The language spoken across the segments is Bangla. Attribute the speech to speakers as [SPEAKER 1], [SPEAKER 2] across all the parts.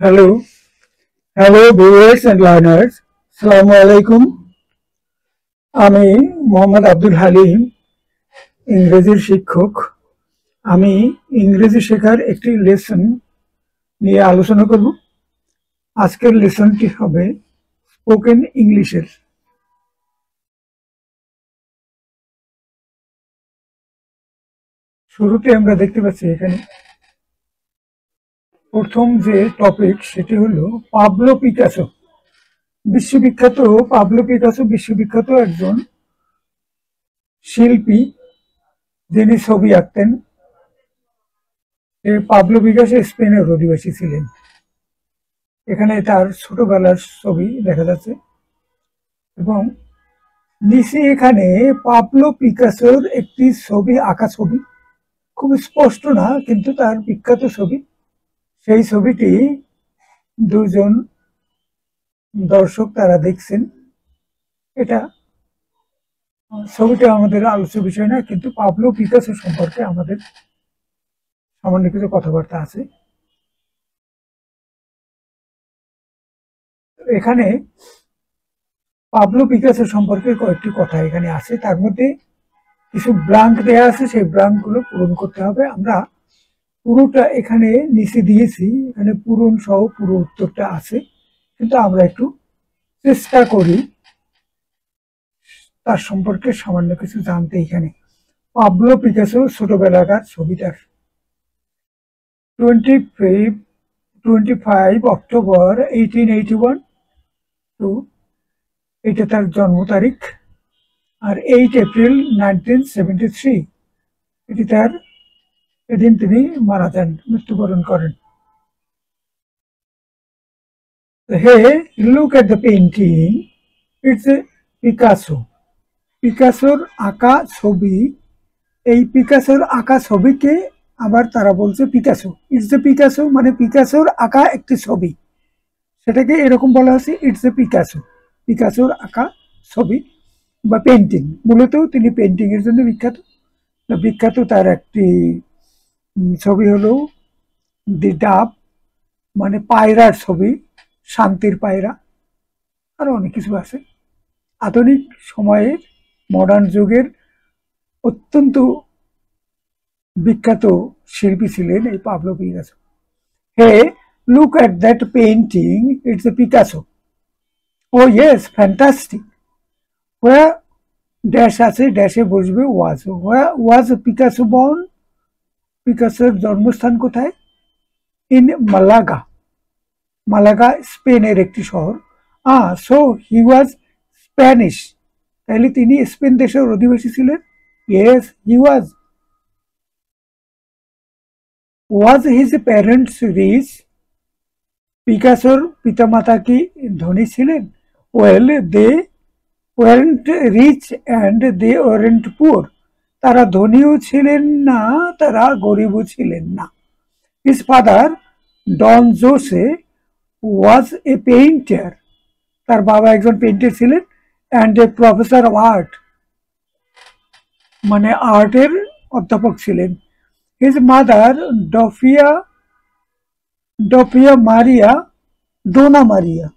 [SPEAKER 1] Hello, hello viewers and learners, আসসালামু আলাইকুম। আমি মোহাম্মদ আব্দুল হালিম, ইংরেজির শিক্ষক। আমি ইংরেজি শেখার একটি লেসন নিয়ে আলোচনা করব। আজকের লেসনটি হবে স্পোকেন ইংলিশের। শুরুতে আমরা দেখতে পাচ্ছি এখানে প্রথম যে টপিক সেটি হলো পাবলো পিকাসো। বিশ্ববিখ্যাত একজন শিল্পী, যিনি ছবি আঁকতেন। পাবলো পিকাসো স্পেনের অধিবাসী ছিলেন। এখানে তার ছোটবেলার ছবি দেখা যাচ্ছে এবং নিচে এখানে পাবলো পিকাসোর একটি ছবি, আঁকা ছবি, খুব স্পষ্ট না কিন্তু তার বিখ্যাত ছবি। সেই ছবিটি দুজন দর্শক তারা দেখছেন। এটা ছবিটা আমাদের আলোচ্য বিষয় না, কিন্তু পাবলো পিকাসো সম্পর্কে আমাদের সামান্য কিছু কথাবার্তা আছে। এখানে পাবলো পিকাসো সম্পর্কে কয়েকটি কথা এখানে আছে, তার মধ্যে কিছু ব্লাঙ্ক দেয়া আছে, সেই ব্লাঙ্ক গুলো পূরণ করতে হবে। আমরা পুরোটা এখানে নিচে দিয়েছি, এখানে পূরণ সহ পুরো উত্তরটা আছে, কিন্তু আমরা একটু চেষ্টা করি তার সম্পর্কে সামান্য কিছু জানতে। এখানে পাবলো পিকাসো ছোটবেলাকার ছবিটার 25 অক্টোবর 1881 টু, এটা তার জন্ম তারিখ। আর 8 এপ্রিল 1973 এটি তার, এদিন তিনি মারা যান, মৃত্যুবরণ করেন। Hey, look at the painting. It's a Picasso. পিকাসোর আঁকা ছবি। এই পিকাসোর আঁকা ছবিকে আবার তারা বলছে পিকাসো। ইটস এ পিকাসো মানে পিকাসোর আঁকা একটি ছবি, সেটাকে এরকম বলা হচ্ছে ইটস এ পিকাসো। পিকাসোর আঁকা ছবি বা পেন্টিং। মূলত তিনি পেন্টিং এর জন্য বিখ্যাত। বিখ্যাত তার একটি ছবি হলো দি ডাব, মানে পায়রার ছবি, শান্তির পায়রা। আরো অনেক কিছু আছে। আধুনিক সময়ের, মডার্ন যুগের অত্যন্ত বিখ্যাত শিল্পী ছিলেন এই Pablo Picasso. Hey, look at that painting, it's a Picasso. Oh yes, fantastic. Where dash আছে, ড্যাশে বসবে ওয়াজ। হোয়ার ওয়াজ পিকাসো বর্ন? পিকাসোর জন্মস্থান কোথায়? ইন মালাগা। মালাগা স্পেনের একটি শহর। So he was Spanish. তাহলে তিনি স্পেন দেশের অধিবাসী ছিলেন। Yes, he was. Was his parents rich? পিকাসোর পিতামাতা কি ধনী ছিলেন? Well, they weren't rich and they weren't poor. তারা ধনীও ছিলেন না, তারা গরিবও ছিলেন না। His father Don Jose was a painter. তার বাবা একজন পেইন্টার ছিলেন। And a professor of art, মানে আর্টের অধ্যাপক ছিলেন। His mother Dona Dona Maria Dona Maria.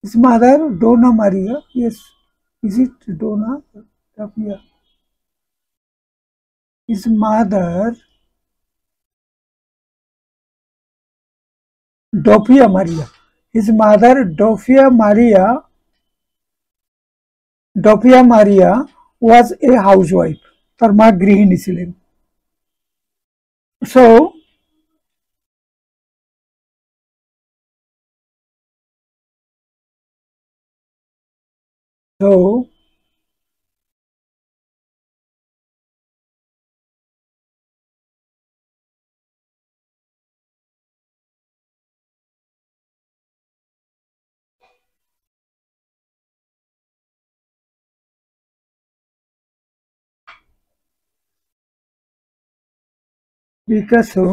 [SPEAKER 1] His mother, Donna Maria. Yes, is it Donna? Dofia. His mother, Dofia Maria. His mother, Dofia Maria was a housewife. তার মা গৃহিণী ছিলেন। So, so Picasso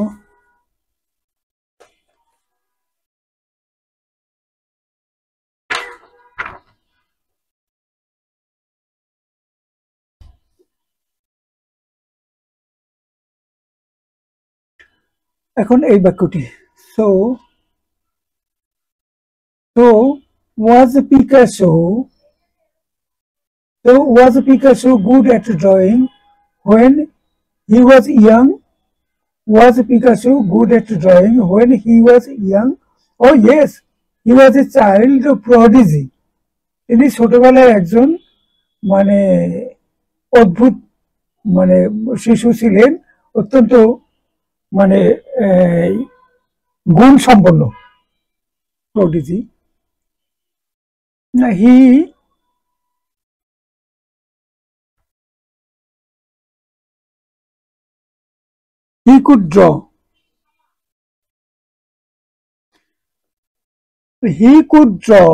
[SPEAKER 1] এখন এই বাক্যটি so was Picasso good at drawing when he was young? Was Picasso good at drawing when he was young? Oh yes, he was a child prodigy. তিনি ছোটবেলায় একজন মানে অদ্ভুত মানে শিশু ছিলেন, অত্যন্ত মানে গুণ সম্পন্ন। prodigy he could draw. He could draw.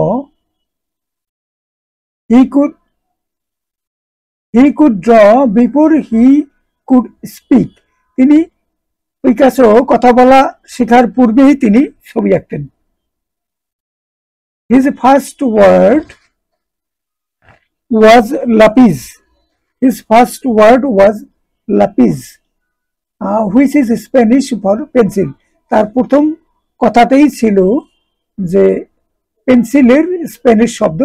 [SPEAKER 1] He could draw before he could speak. তিনি পিকাসো কথা বলা শেখার পূর্বেই তিনি ছবি আঁকতেন। His first word was lapis. His first word was lapis, which is Spanish for pencil. তার প্রথম কথাতেই ছিল যে পেন্সিলের স্প্যানিশ শব্দ,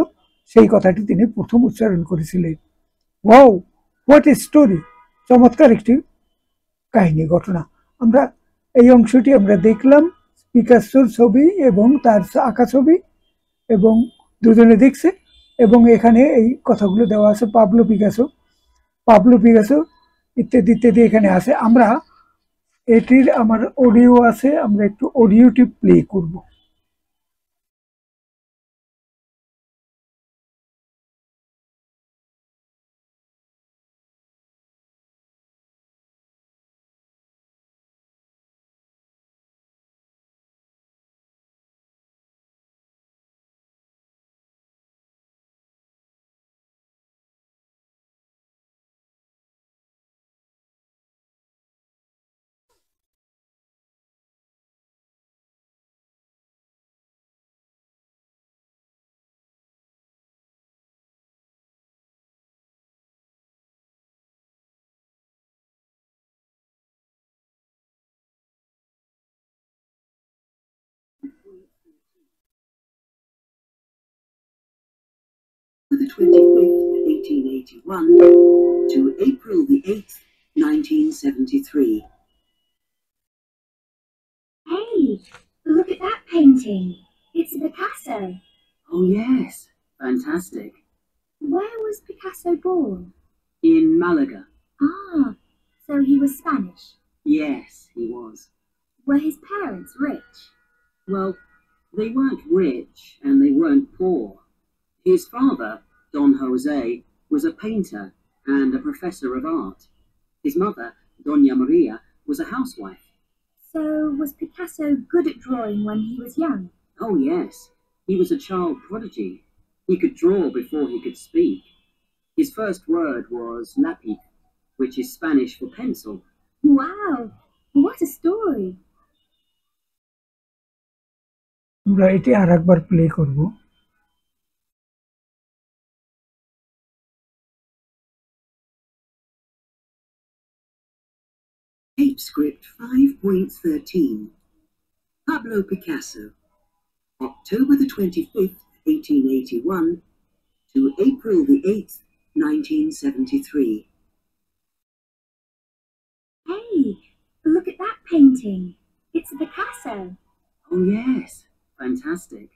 [SPEAKER 1] সেই কথাটি তিনি প্রথম উচ্চারণ করেছিলেন। Wow, what a story! চমৎকার একটি কাহিনী, ঘটনা। আমরা এই অংশটি আমরা দেখলাম, পিকাসোর ছবি এবং তার আঁকা ছবি, এবং দুজনে দেখছে, এবং এখানে এই কথাগুলো দেওয়া আছে। পাবলো পিকাসো ইত্যাদি ইত্যাদি এখানে আছে। আমরা এটির আমার অডিও আছে, আমরা একটু অডিওটি প্লে করব।
[SPEAKER 2] The 25th, 1881 to April the 8th, 1973.
[SPEAKER 3] Hey, look at that painting. It's a Picasso.
[SPEAKER 2] Oh yes, fantastic.
[SPEAKER 3] Where was Picasso born?
[SPEAKER 2] In Malaga.
[SPEAKER 3] Ah, so he was Spanish.
[SPEAKER 2] Yes, he was.
[SPEAKER 3] Were his parents rich?
[SPEAKER 2] Well, they weren't rich and they weren't poor. His father, Don Jose, was a painter and a professor of art. His mother, Doña Maria, was a housewife.
[SPEAKER 3] So was Picasso good at drawing when he was young?
[SPEAKER 2] Oh yes, he was a child prodigy. He could draw before he could speak. His first word was lápiz, which is Spanish for pencil.
[SPEAKER 3] Wow, what a story!
[SPEAKER 1] আমরা এটি আরেকবার প্লে করব।
[SPEAKER 2] Tape script 5.13. Pablo Picasso, October the 25th, 1881 to April the 8th, 1973.
[SPEAKER 3] Hey, look at that painting. It's a Picasso.
[SPEAKER 2] Oh yes, fantastic.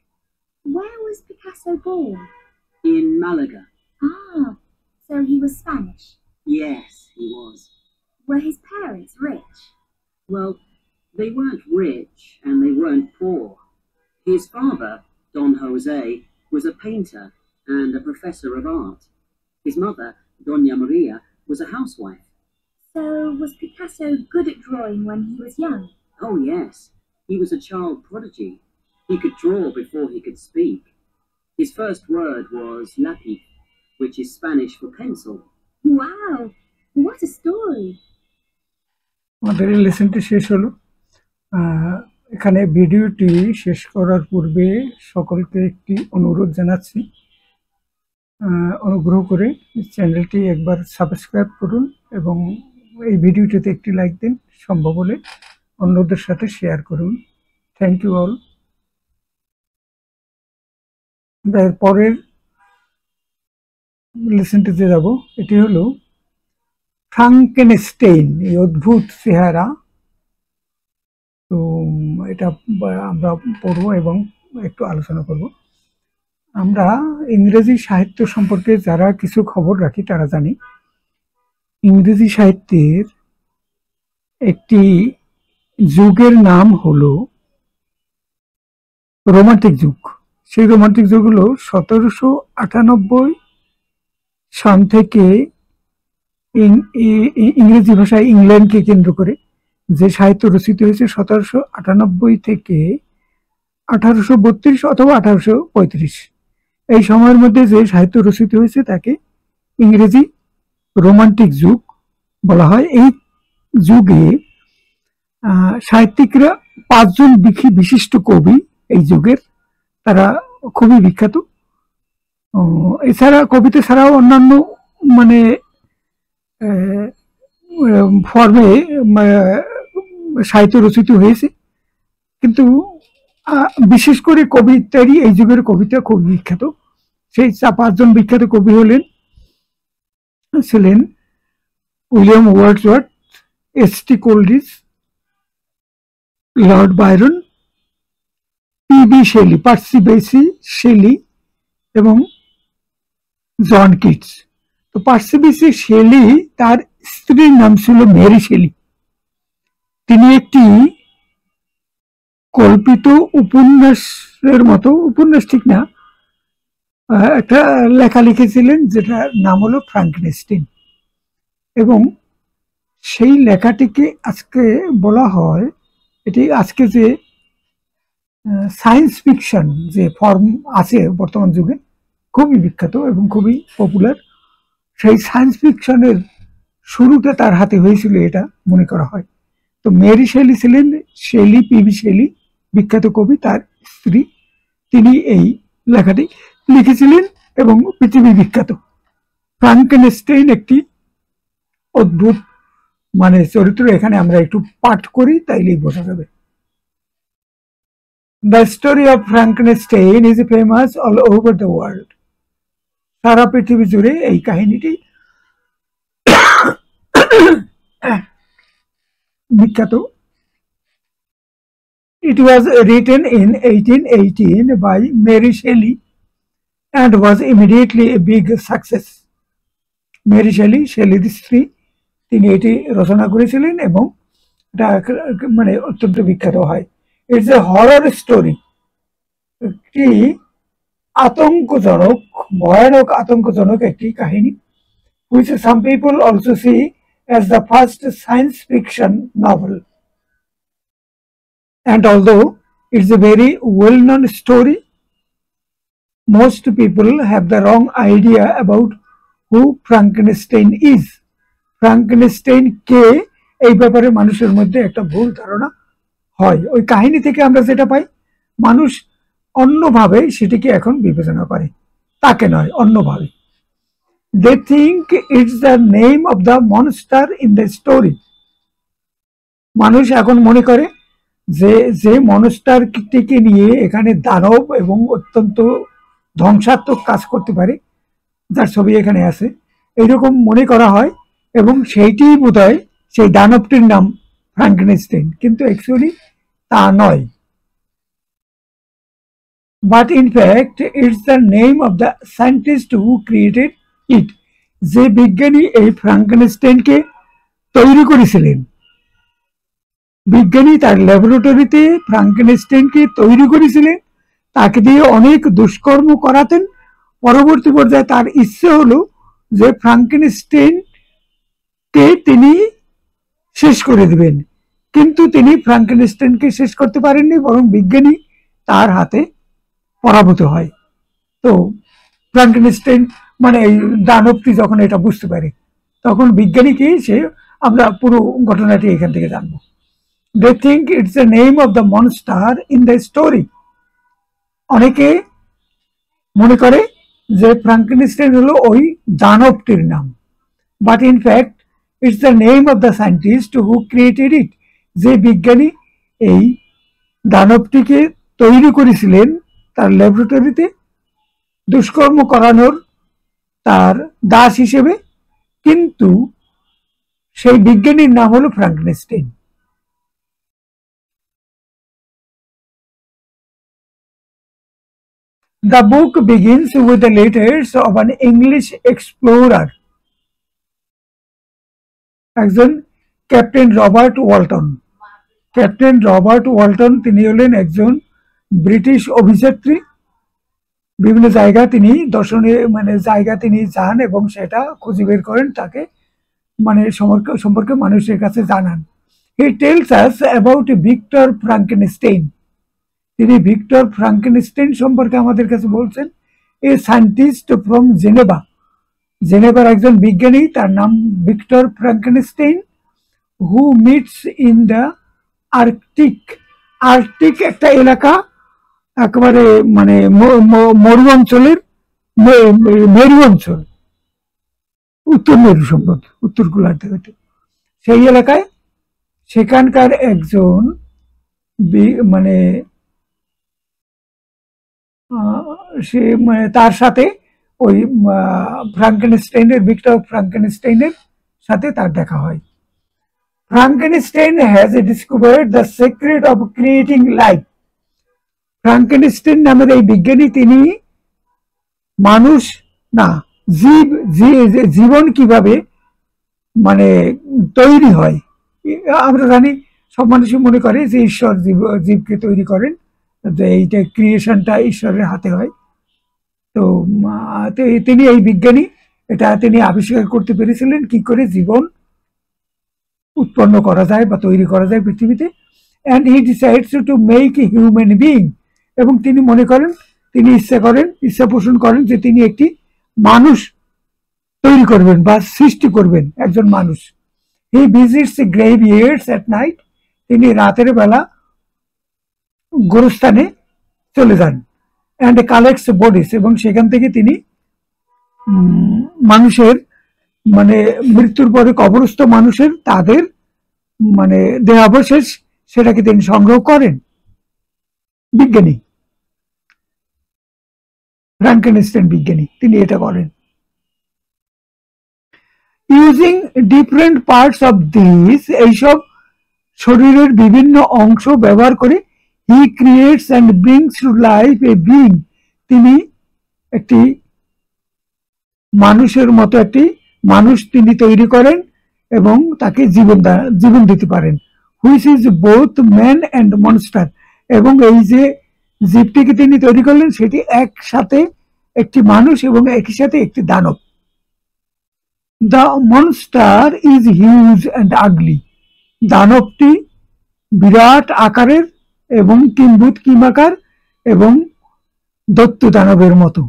[SPEAKER 3] Where was Picasso born?
[SPEAKER 2] In Malaga.
[SPEAKER 3] Ah, so he was Spanish.
[SPEAKER 2] Yes, he was.
[SPEAKER 3] Were his parents rich?
[SPEAKER 2] Well, they weren't rich and they weren't poor. His father, Don Jose, was a painter and a professor of art. His mother, Doña Maria, was a housewife.
[SPEAKER 3] So was Picasso good at drawing when he was young?
[SPEAKER 2] Oh yes, he was a child prodigy. He could draw before he could speak. His first word was lápiz, which is Spanish for pencil.
[SPEAKER 3] Wow, what a story!
[SPEAKER 1] আমাদের এই লেসনটি শেষ হলো। এখানে ভিডিওটি শেষ করার পূর্বে সকলকে একটি অনুরোধ জানাচ্ছি, অনুগ্রহ করে চ্যানেলটি একবার সাবস্ক্রাইব করুন এবং এই ভিডিওটিতে একটি লাইক দিন, সম্ভব হলে অন্যদের সাথে শেয়ার করুন। Thank you all. আমরা এর পরের লেসনটিতে যাব। এটি হলো ফ্রাঙ্কেনস্টেইন, এই অদ্ভুত চেহারা। তো এটা আমরা পড়ব এবং একটু আলোচনা করব। আমরা ইংরেজি সাহিত্য সম্পর্কে যারা কিছু খবর রাখি তারা জানি ইংরেজি সাহিত্যের একটি যুগের নাম হলো রোমান্টিক যুগ। সেই রোমান্টিক যুগ হলো 1798 সন থেকে ইংরেজি ভাষায় ইংল্যান্ডকে কেন্দ্র করে যে সাহিত্য রচিত হয়েছে 1798 থেকে 1832 অথবা 1835, এই সময়ের মধ্যে যে সাহিত্য রচিত হয়েছে তাকে ইংরেজি রোমান্টিক যুগ বলা হয়। এই যুগে সাহিত্যিকরা 5 জন বিশিষ্ট কবি এই যুগের, তারা খুবই বিখ্যাত। এছাড়া কবিতা ছাড়াও অন্যান্য মানে ফর্মে সাহিত্য রচিত হয়েছে, কিন্তু বিশেষ করে কবিতারই এই যুগের কবিতা খুব বিখ্যাত। সেই 5 জন বিখ্যাত কবি ছিলেন William Wordsworth, S T. Coleridge, Lord Byron, P B. Shelley, Percy Bysshe Shelley এবং জন কিটস। তো পার্সি বেসি শেলি, তার স্ত্রীর নাম ছিল মেরি শেলি। তিনি একটি কল্পিত উপন্যাসের মতো, উপন্যাস ঠিক না, একটা লেখা লিখেছিলেন যেটার নাম হলো ফ্রাঙ্কেনস্টাইন, এবং সেই লেখাটিকে আজকে বলা হয়, এটি আজকে যে সায়েন্স ফিকশন যে ফর্ম আছে বর্তমান যুগে খুবই বিখ্যাত এবং খুবই পপুলার, সেই সায়েন্স ফিকশনের শুরুটা তার হাতে হয়েছিল এটা মনে করা হয়। তো মেরি শেলি ছিলেন শেলি, পি.বি. শেলি, বিখ্যাত কবি, তার স্ত্রী। তিনি এই লেখাটি লিখেছিলেন এবং পৃথিবী বিখ্যাত। ফ্রাঙ্কেনস্টাইন একটি অদ্ভুত মানে চরিত্র, এখানে আমরা একটু পাঠ করি তাইলেই বোঝা যাবে। The story of Frankenstein is famous all over the world. সারা পৃথিবী জুড়ে এই কাহিনীটি বিখ্যাত। It was written in 1818 by Mary Shelley and was immediately a big success. Mary Shelley, শেলির স্ত্রী, তিনি এটি রচনা করেছিলেন এবং এটা মানে অত্যন্ত বিখ্যাত হয়। ইটস এ হরর স্টোরি, একটি আতঙ্কজনক, ভয়ানক আতঙ্কজনক একটি কাহিনী, which some people also see as the first science fiction novel. And although it's a very well-known story, most people have the wrong idea about who Frankenstein is. Frankenstein কে, এই ব্যাপারে মানুষের মধ্যে একটা ভুল ধারণা হয়। ওই কাহিনী থেকে আমরা যেটা পাই, মানুষ অন্যভাবে সেটিকে এখন বিবেচনা করে, তাকে নয়, অন্যভাবে। They think it's the name of the monster in the story. মানুষ এখন মনে করে যে মনস্টারটিকে নিয়ে এখানে দানব এবং অত্যন্ত ধ্বংসাত্মক কাজ করতে পারে, যার ছবি এখানে আছে, এইরকম মনে করা হয়, এবং সেইটি বোধহয় সেই দানবটির নাম ফ্রাঙ্কেনস্টাইন, কিন্তু অ্যাকচুয়ালি তা নয়। But in fact it's the name of the scientist who created it. যে বিজ্ঞানী এই ফ্রাঙ্কেনস্টাইনকে তৈরি করেছিলেন, বিজ্ঞানী তার ল্যাবরেটরিতে ফ্রাঙ্কেনস্টাইনকে তৈরি করেছিলেন, তাকে দিয়ে অনেক দুষ্কর্ম করাতেন। পরবর্তী পর্যায়ে তার ইচ্ছে হলো যে ফ্রাঙ্কেনস্টাইনকে তিনি শেষ করে দিবেন, কিন্তু তিনি ফ্রাঙ্কেনস্টাইনকে শেষ করতে পারেননি, বরং বিজ্ঞানী তার হাতে পরাভূত হয়। তো ফ্রাঙ্কেনস্টাইন মানে এই দানবটি যখন এটা বুঝতে পারে, তখন বিজ্ঞানীকে সে, আমরা পুরো ঘটনাটি এখান থেকে জানবো। They think it's the name of the monster in the story. অনেকে মনে করে যে ফ্রাঙ্কেনস্টাইন হলো ওই দানবটির নাম, but in fact it's the name of the scientist who created it. যে বিজ্ঞানী এই দানবটিকে তৈরি করেছিলেন তার ল্যাবরেটরিতে দুষ্কর্ম করানোর তার দাস হিসেবে, কিন্তু সেই বিজ্ঞানীর নাম হলো Frankenstein. The book begins with the letters of an English explorer, একজন captain Robert Walton. Captain Robert Walton তিনি হলেন একজন ব্রিটিশ অভিযাত্রী। বিভিন্ন জায়গা তিনি দর্শনীয় জায়গা তিনি যান এবং সেটা খুঁজে বের করেন, তাকে সম্পর্কে মানুষের কাছে জানান। He tells us about Victor Frankenstein. তিনি ভিক্টর ফ্রাঙ্কেনস্টাইন সম্পর্কে আমাদের কাছে বলছেন। এ সায়েন্টিস্ট ফ্রম জেনেভা, জেনেভার একজন বিজ্ঞানী, তার নাম Victor Frankenstein, who meets in the Arctic. Arctic একটা এলাকা, একেবারে মরু অঞ্চলের মেরু অঞ্চল, উত্তর মেরু সম্ভবত, উত্তর গোলার্ধ, সেই এলাকায় সেখানকার একজন সে তার সাথে ওই ফ্রাঙ্কেনস্টাইনের, ভিক্টর ফ্রাঙ্কেনস্টাইনের সাথে তার দেখা হয়। Frankenstein has discovered the secret of creating life. Frankenstein নামের এই বিজ্ঞানী তিনি মানুষ না জীবন কিভাবে তৈরি হয়। আমরা জানি সব মানুষই মনে করে যে ঈশ্বর জীবকে তৈরি করেন, যে এইটা ক্রিয়েশনটা ঈশ্বরের হাতে হয়। তো তিনি এই বিজ্ঞানী এটা তিনি আবিষ্কার করতে পেরেছিলেন কি করে জীবন উৎপন্ন করা যায় বা তৈরি করা যায় পৃথিবীতে। And he decides to make a human being, এবং তিনি মনে করেন, তিনি ইচ্ছা পোষণ করেন যে তিনি একটি মানুষ তৈরি করবেন বা সৃষ্টি করবেন, একজন মানুষ। হি ভিজিটস গ্রেভইয়ার্ডস এট নাইট, তিনি রাতের বেলা গোরস্থানে চলে যান। অ্যান্ড কালেক্টস বডিস, এবং সেখান থেকে তিনি মানুষের মৃত্যুর পরে কবরস্থ মানুষের তাদের দেহাবশেষ সেটাকে তিনি সংগ্রহ করেন। বিজ্ঞানী ফ্রাঙ্কেনস্টাইন বিজ্ঞানী তিনি এটা করেন। Using different parts of this, এইসব শরীরের বিভিন্ন অংশ ব্যবহার করে he creates and brings to life a being, তিনি একটি মানুষের মতো একটি মানুষ তিনি তৈরি করেন এবং তাকে জীবন দিতে পারেন। Which is both man and monster, এবং এই যে জীবটিকে তিনি তৈরি করলেন সেটি একসাথে একটি মানুষ এবং একই সাথে একটি দানব। The monster is huge and ugly, দানবটি বিরাট আকারের এবং কিম্ভূত কিমাকার এবং দৈত্য দানবের মতো।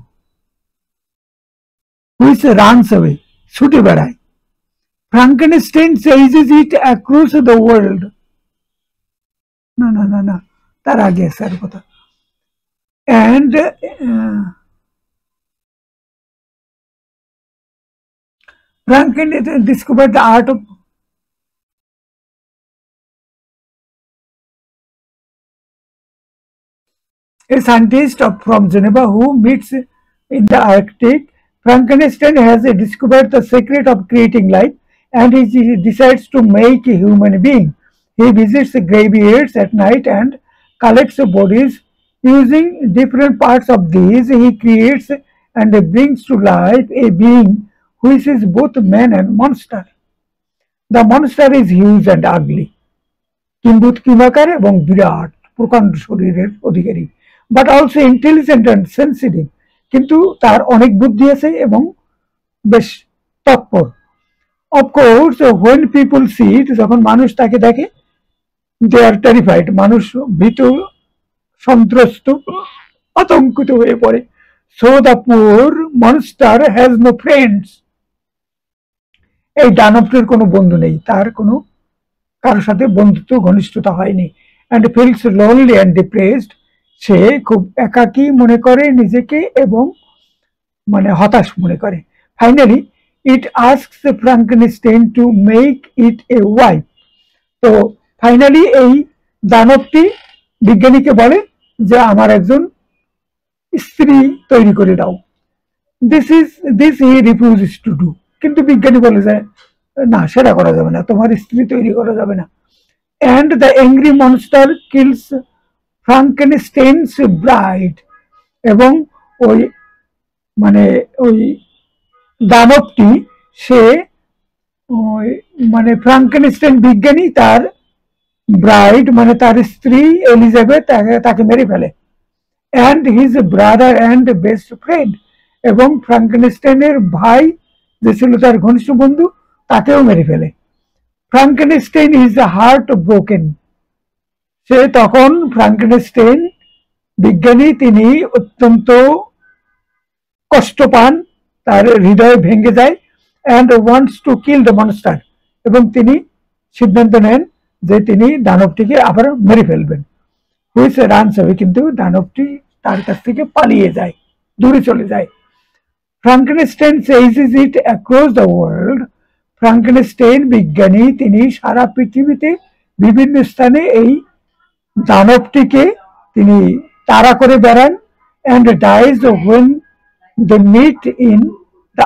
[SPEAKER 1] হুইচ রানস অ্যাওয়ে, ছুটে বেড়ায়। Frankenstein chases it across the world, না না না না তার আগে স্যার কথা। And Franklin discovered the art of a scientist from Geneva who meets in the Arctic. Frankenstein has discovered the secret of creating life, and he decides to make a human being. He visits graveyards at night and collects bodies. Using different parts of these, he creates and brings to life a being which is both man and monster. The monster is huge and ugly, কিম্ভূত কিমাকার এবং বিরাট প্রকাণ্ড শরীরের অধিকারী, but also intelligent and sensitive, কিন্তু তার অনেক বুদ্ধি আছে এবং বেশ তৎপর। Of course when people see it, যখন মানুষ তাকে দেখে, they are terrified, মানুষ ভীত, সন্ত্রস্ত, আতঙ্কিত হয়ে পড়ে। So the poor monster has no friends, এই দানবটির কোনো বন্ধু নেই, তার কোনো কারোর সাথে বন্ধুত্ব ঘনিষ্ঠতা হয়নি। And feels lonely and depressed, সে খুব একাকী মনে করে নিজেকে এবং হতাশ মনে করে। Finally it asks Frankenstein to make it a wife, তো ফাইনালি এই দানবটি বিজ্ঞানীকে বলে যে আমার একজন স্ত্রী তৈরি করে দাও। This he refuses to do. কিন্তু বিজ্ঞানী বলে যে না, সেটা করা যাবে না, তোমার স্ত্রী তৈরি করা যাবে না। And the angry monster kills Frankenstein's bride. এবং ওই মানে ওই দানবটি সে ওই মানে ফ্রাঙ্কেনস্টেইন বিজ্ঞানী তার ব্রাইড মানে তার স্ত্রী এলিজাবেথ তাকে মেরে ফেলে। And his brother and best friend, এবং ফ্রাঙ্কেনস্টেইনের ভাই যে ছিল তার ঘনিষ্ঠ বন্ধু তাকেও মেরে ফেলে। ফ্রাঙ্কেনস্টেইন ইজ হার্ট ব্রোকেন। সে তখন ফ্রাঙ্কেনস্টেইন বিজ্ঞানী তিনি অত্যন্ত কষ্ট পান, তার হৃদয় ভেঙে যায়। And wants to kill the monster, এবং তিনি সিদ্ধান্ত নেন যে তিনি দানবটিকে আবার মেরে ফেলবেন। হুইচ রানস অ্যাওয়ে, কিন্তু দানবটি তার কাছ থেকে পালিয়ে যায়, দূরে চলে যায়। Frankenstein chases it across the world. Frankenstein বিজ্ঞানী তিনি সারা পৃথিবীতে বিভিন্ন স্থানে এই দানবটিকে তিনি তাড়া করে বেড়ান। And dies when they meet in the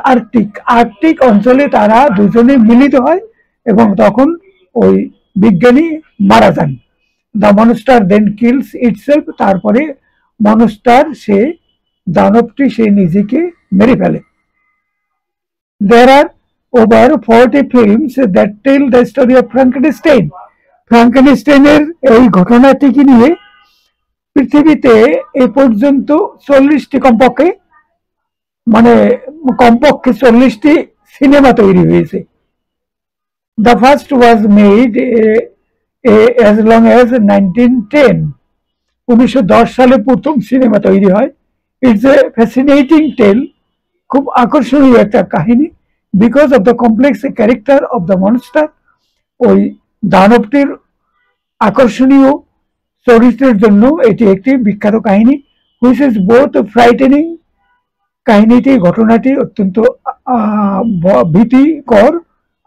[SPEAKER 1] Arctic অঞ্চলে তারা দুজনে মিলিত হয় এবং তখন ওই বিজ্ঞানী মারা যান। The monster then kills itself, তারপরে মনস্টার সে দানবটি সে নিজেকে মেরে ফেলে। There are over 40 films that tell the story of Frankenstein. ফ্রাঙ্কেনস্টাইনের এই ঘটনাটিকে নিয়ে পৃথিবীতে এ পর্যন্ত 40টি কমপক্ষে 40টি সিনেমা তৈরি হয়েছে। The first was made as long as 1910. 1910 সালে প্রথম সিনেমা তৈরি হয়। It's a fascinating tale, খুব আকর্ষণীয় একটা কাহিনী। Because of the complex character of the monster, ওই দানবটির আকর্ষণীয় চরিত্রের জন্য এটি একটি বিখ্যাত কাহিনী। হুইচ ইজ বোথ ফ্রাইটেনিং, কাহিনীটি ঘটনাটি অত্যন্ত ভীতিকর,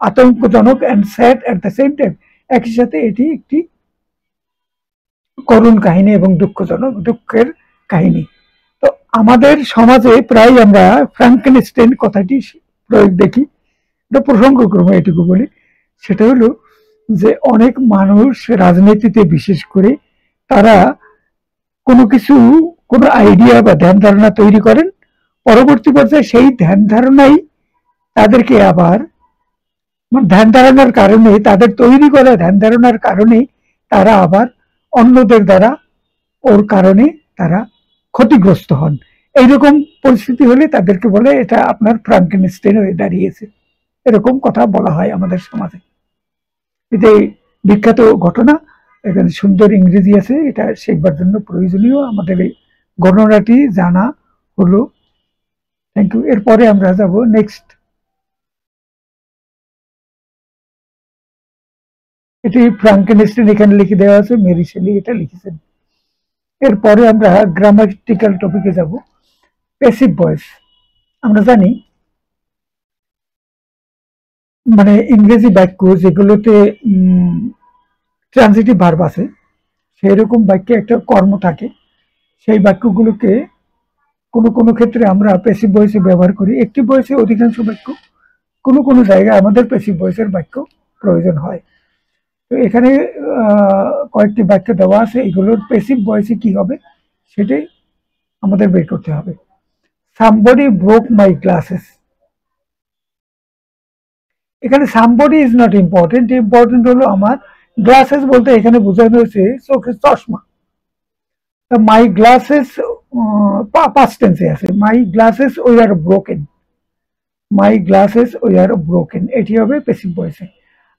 [SPEAKER 1] আতঙ্কজনক, and sad at the same time, একই সাথে এটি একটি করুণ কাহিনী এবং দুঃখের কাহিনী। তো আমাদের সমাজে প্রায় আমরা ফ্রাঙ্কেনস্টাইন কথাটি প্রয়োগ দেখি। এটা প্রসঙ্গক্রমে এটুকু বলি, সেটা হলো যে অনেক মানুষ রাজনীতিতে বিশেষ করে তারা কোনো আইডিয়া বা ধ্যান ধারণা তৈরি করেন, পরবর্তী পর্যায়ে সেই ধ্যান ধারণাই তাদেরকে আবার ধ্যান ধারণার কারণে, তাদের তৈরি করা ধ্যান ধারণার কারণে তারা আবার অন্যদের দ্বারা ওর কারণে তারা ক্ষতিগ্রস্ত হন। এইরকম পরিস্থিতি হলে তাদেরকে বলে এটা আপনার ফ্রাঙ্কেনস্টাইন হয়ে দাঁড়িয়েছে, এরকম কথা বলা হয় আমাদের সমাজে। এটা বিখ্যাত ঘটনা, এখানে সুন্দর ইংরেজি আছে, এটা শেখবার জন্য প্রয়োজনীয়, আমাদের এই ঘটনাটি জানা হলো। Thank you. এরপরে আমরা যাব নেক্সট। এটি ফ্রাঙ্কেনস্টাইন এখানে লিখে দেওয়া আছে, মেরি শেলি এটা লিখেছেন। এরপরে আমরা গ্রামাটিক্যাল টপিকে যাব। প্যাসিভ ভয়েস, আমরা জানি ইংরেজি বাক্য যেগুলোতে ট্রানজিটিভ ভার্ব আছে, সেই রকম বাক্যে একটা কর্ম থাকে, সেই বাক্যগুলোকে কোনো ক্ষেত্রে আমরা প্যাসিভ ভয়েসে ব্যবহার করি। অ্যাক্টিভ ভয়েসে অধিকাংশ বাক্য, কোনো জায়গায় আমাদের প্যাসিভ ভয়েসের বাক্য প্রয়োজন হয়। তো এখানে কয়েকটি বাক্য দেওয়া আছে, এগুলোর প্যাসিভ ভয়েসে কি হবে সেটাই আমাদের বের করতে হবে। somebody broke my glasses, এখানে somebody is not important, important হলো আমার গ্লাসেস বলতে এখানে বোঝানো হয়েছে চোখের চশমা। মাই গ্লাসেস পাস্ট টেন্সে আছে, my glasses were broken, my glasses were broken, এটি হবে প্যাসিভ ভয়েসে।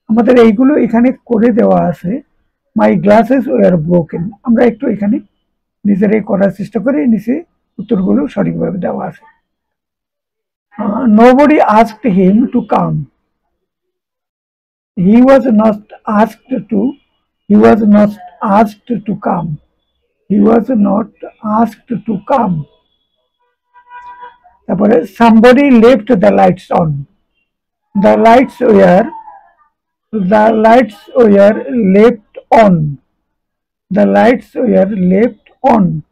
[SPEAKER 1] আমাদের এইগুলো এখানে করে দেওয়া আছে, মাই গ্লাসেস ওয়ার ব্রোকেন। আমরা একটু এখানে নিজেরাই করার চেষ্টা করি, নিচে উত্তরগুলো সঠিকভাবে দেওয়া আছে। nobody asked him to come, he was not asked to come, he was not asked to come। তারপরে somebody left the lights on, the lights were left on. The lights were left on.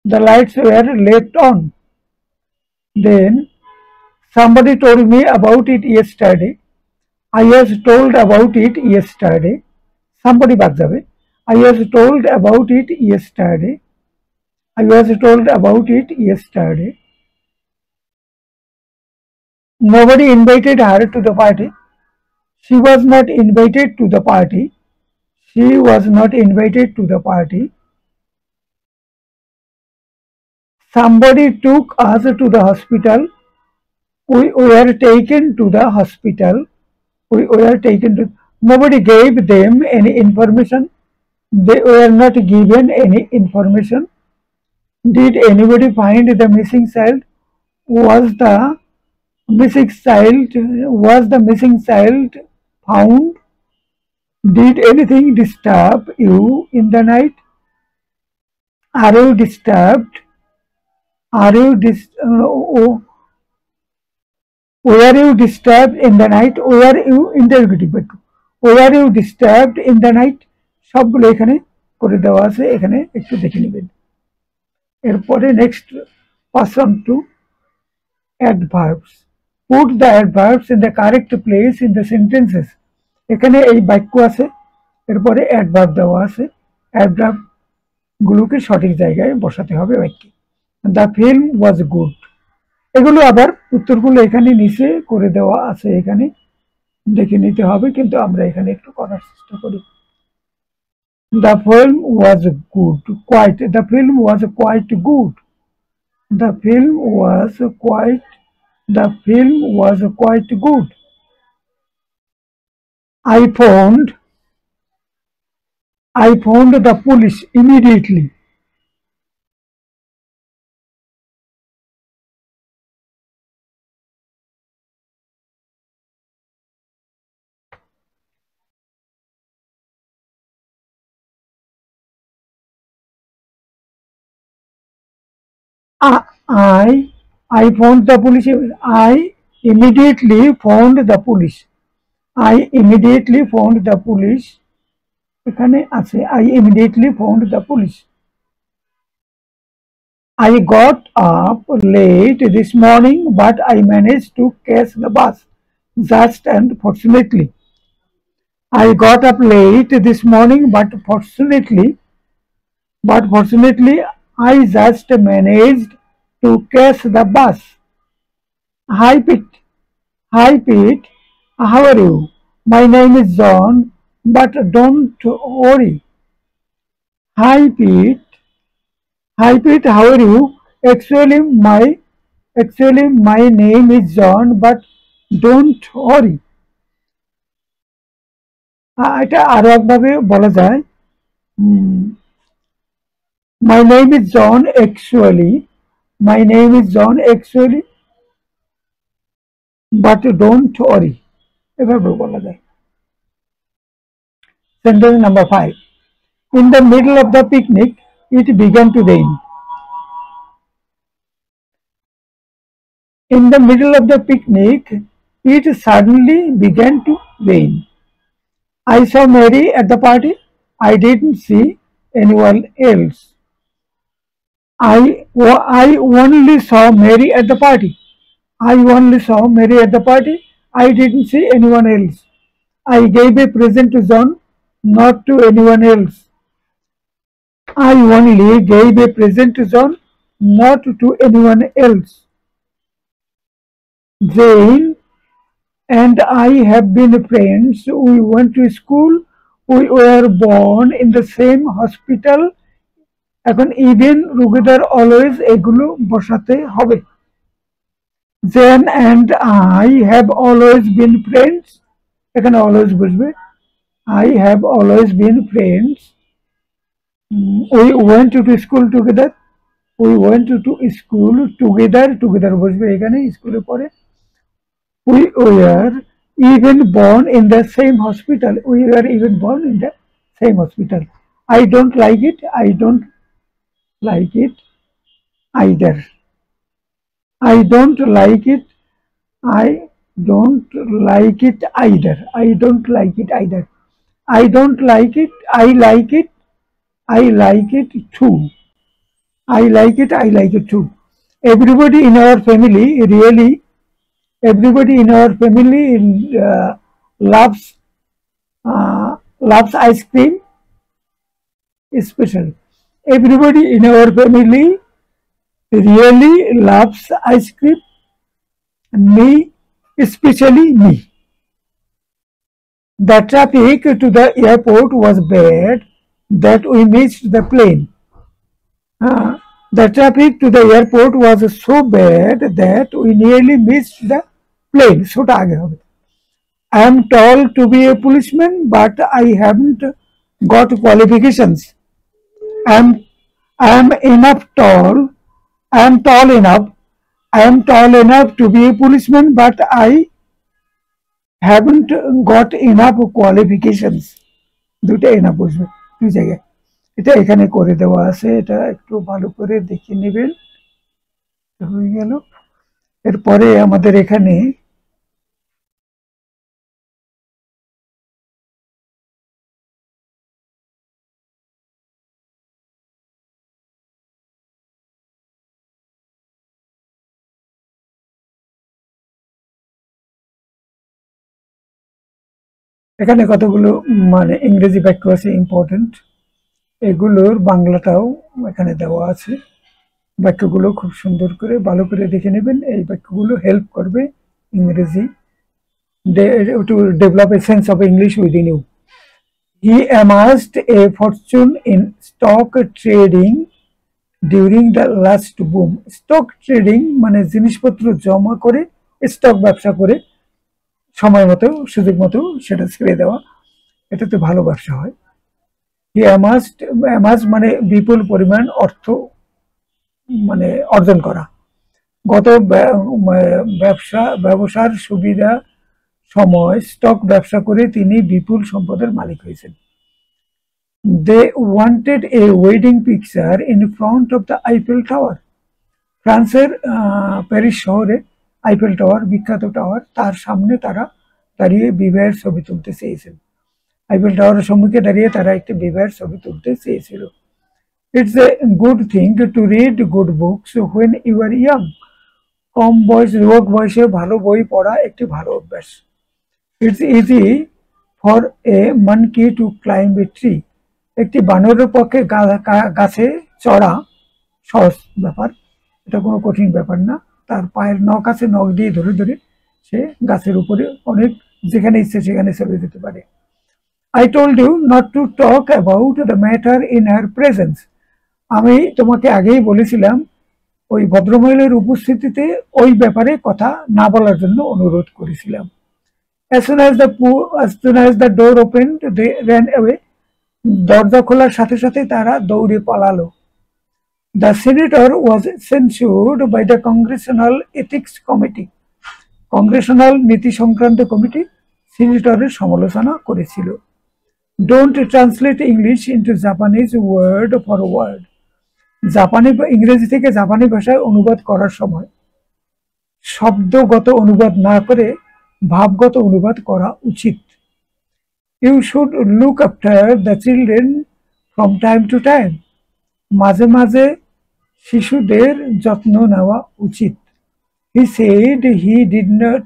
[SPEAKER 1] The lights were left on. Then somebody told me about it yesterday. I was told about it yesterday. Somebody back যাবে. I was told about it yesterday. I was told about it yesterday. Nobody invited her to the party. She was not invited to the party. She was not invited to the party. Somebody took us to the hospital. We were taken to the hospital. We were taken to. Nobody gave them any information. They were not given any information. Did anybody find the missing child? Was the missing child found? Did anything disturb you in the night? Are you disturbed? Were you disturbed in the night? Were you interrogative? Were you disturbed in the night? সবগুলো এখানে করে দেওয়া আছে, এখানে একটু দেখে নেবেন। এরপরে next pass on to adverbs. Put the adverbs in the correct place in the sentences. এখানে এই বাক্য আছে, এরপরে অ্যাডভার্ব দেওয়া আছে, অ্যাডভার্ব গুলোকে সঠিক জায়গায় বসাতে হবে বাক্যে। The film was good. এগুলো আবার উত্তরগুলো এখানে নিচে করে দেওয়া আছে, এখানে দেখে নিতে হবে, কিন্তু আমরা এখানে একটু করার চেষ্টা করি। The film was good. Quite. The film was quite good. The film was quite. The film was quite good. I phoned the police immediately. I phoned the police. I immediately phoned the police. I immediately phoned the police. এখানে আছে I immediately phoned the police. I got up late this morning, but I managed to catch the bus just and fortunately. I got up late this morning, but fortunately, I just managed to catch the bus. Hi Pete. Hi Pete. How are you? My name is John, but don't worry. Hi Pete. Hi Pete. How are you? Actually, my name is John, but don't worry. এটা আরো একভাবে বলা যায়। My name is John actually. My name is John actually, but don't worry. এভাবে বলা যায়। Sentence number 5. In the middle of the picnic, it began to rain. In the middle of the picnic, it suddenly began to rain. I saw Mary at the party. I didn't see anyone else. I only saw Mary at the party. I only saw Mary at the party. I didn't see anyone else. I gave a present to John, not to anyone else. I only gave a present to John, not to anyone else. Jane and I have been friends. We went to school. We were born in the same hospital. এখন even together always এগুলো বসাতে হবে। Jane and I have always been friends. এখানে always বসবে। I have always been friends. We went to school together. We went to school together. Together বসবে এখানে স্কুলে পড়ে। We were even born in the same hospital. We were even born in the same hospital. I don't like it. I don't like it either. I don't like it. I don't like it either. I don't like it either. I don't like it. I like it. I like it too. I like it. I like it too. Everybody in our family really. Everybody in our family loves loves ice cream. Special. Everybody in our family really loves ice cream. Me, especially me. The traffic to the airport was bad that we missed the plane. The traffic to the airport was so bad that we nearly missed the plane. সোটা আগে হবে। I am tall to be a policeman, but I haven't got qualifications. I am I am enough tall. I am tall enough. I am tall enough to be a policeman, but I haven't got enough qualifications. দুটো enough বসবে দুই জায়গায়। এটা এখানে করে দেওয়া আছে, এটা একটু ভালো করে দেখে নেবেন। হয়ে গেল। এরপরে আমাদের এখানে এখানে কতগুলো মানে ইংরেজি বাক্য আছে ইম্পর্টেন্ট, এগুলোর বাংলাটাও এখানে দেওয়া আছে। বাক্যগুলো খুব সুন্দর করে ভালো করে দেখে নেবেন, এই বাক্যগুলো হেল্প করবে ইংরেজি to develop a sense of English within you. He amassed a fortune in stock trading during the last boom. Stock trading মানে জিনিসপত্র জমা করে স্টক ব্যবসা করে সময় মতো সুযোগ মতো সেটা ছেড়ে দেওয়া, এটাতে ভালো ব্যবসা হয়। He amassed মানে বিপুল পরিমাণ অর্থ মানে অর্জন করা। গত ব্যবসার সুবিধা সময় স্টক ব্যবসা করে তিনি বিপুল সম্পদের মালিক হয়েছেন। They wanted a wedding picture in front of the Eiffel Tower. ফ্রান্সের প্যারিস শহরে আইফেল টাওয়ার, বিখ্যাত টাওয়ার, তার সামনে তারা দাঁড়িয়ে বিবাহের ছবি তুলতে চেয়েছেন। আইফেল টাওয়ারের সম্মুখে দাঁড়িয়ে তারা একটি বিবাহের ছবি তুলতে চেয়েছিল। It's a good thing to read good books when you are young. কম যুবক বয়সে ভালো বই পড়া একটি ভালো অভ্যাস। It's easy for a monkey to climb a tree. একটি বানরের পক্ষে গাছে চড়া সহজ ব্যাপার, এটা কোনো কঠিন ব্যাপার না। তার পায়ের নখ আছে, নখ দিয়ে ধরে ধরে সে গাছের উপরে অনেক যেখানে ইচ্ছে সেখানে চলে যেতে পারে। I told you not to talk about the matter in her presence. আমি তোমাকে আগেই বলেছিলাম ওই ভদ্রমহিলার উপস্থিতিতে ওই ব্যাপারে কথা না বলার জন্য অনুরোধ করেছিলাম। As soon as the door opened, they ran away. দরজা খোলার সাথে সাথে তারা দৌড়ে পালালো। The senator was censured by the Congressional Ethics Committee. Congressional নীতি সংক্রান্ত কমিটি সিনেটরের সমালোচনা করেছিল। Don't translate English into Japanese word for word. জাপানি ইংরেজি থেকে জাপানি ভাষায় অনুবাদ করার সময় শব্দগত অনুবাদ না করে ভাবগত অনুবাদ করা উচিত। You should look after the children from time to time. মাঝে মাঝে শিশুদের যত্ন নেওয়া উচিত। He said he did not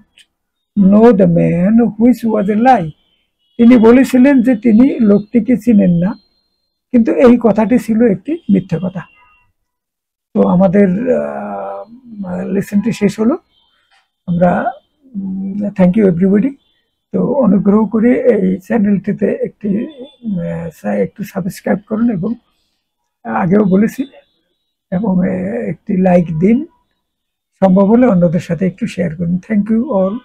[SPEAKER 1] know the man, which was a lie. তিনি বলেছিলেন যে তিনি লোকটিকে চিনেন না, কিন্তু এই কথাটি ছিল একটি মিথ্যা কথা। তো আমাদের লেসনটি শেষ হলো। আমরা থ্যাংক ইউ এভরিবডি। তো অনুগ্রহ করে এই চ্যানেলটিতে একটু সাবস্ক্রাইব করুন এবং আগেও বলেছি এবং একটি লাইক দিন, সম্ভব হলে অন্যদের সাথে একটু শেয়ার করুন। Thank you all.